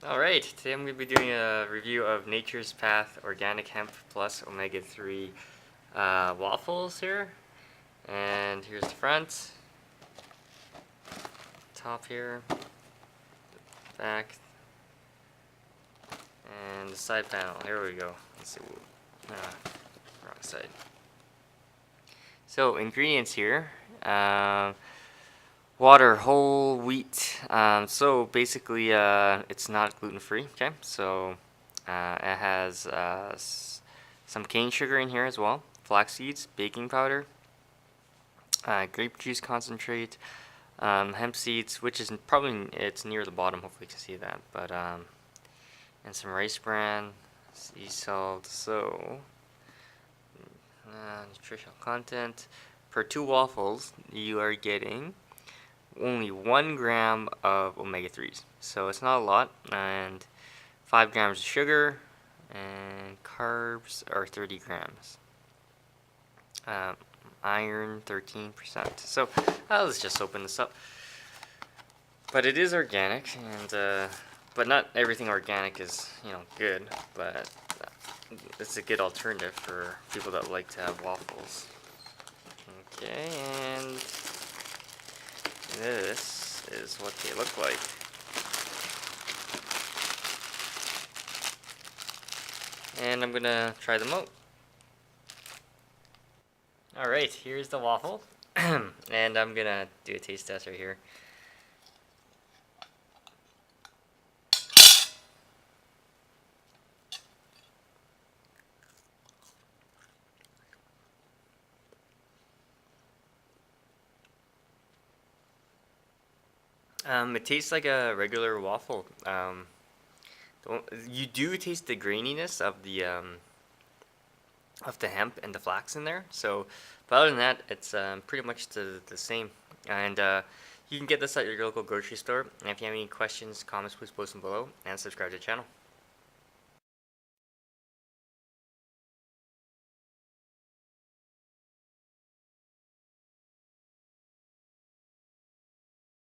Alright, today I'm going to be doing a review of Nature's Path Organic Hemp Plus Omega-3 waffles here. And here's the front, top here, back, and the side panel. Here we go. Let's see. Wrong side. So, ingredients here. Water, whole wheat. So basically, it's not gluten-free. Okay, so it has some cane sugar in here as well, flax seeds, baking powder, grape juice concentrate, hemp seeds, which is probably it's near the bottom. Hopefully, you can see that. But and some rice bran, sea salt. So nutritional content per 2 waffles, you are getting only 1 gram of omega-3s, so it's not a lot, and 5 grams of sugar, and carbs are 30 grams. Iron 13%. So let's just open this up. But it is organic, and but not everything organic is good, but it's a good alternative for people that like to have waffles. Okay, and this is what they look like. And I'm gonna try them out. Alright, here's the waffle. And I'm gonna do a taste test right here. It tastes like a regular waffle. You do taste the graininess of the hemp and the flax in there. So, but other than that, it's pretty much the same. And you can get this at your local grocery store. And if you have any questions, comments, please post them below and subscribe to the channel.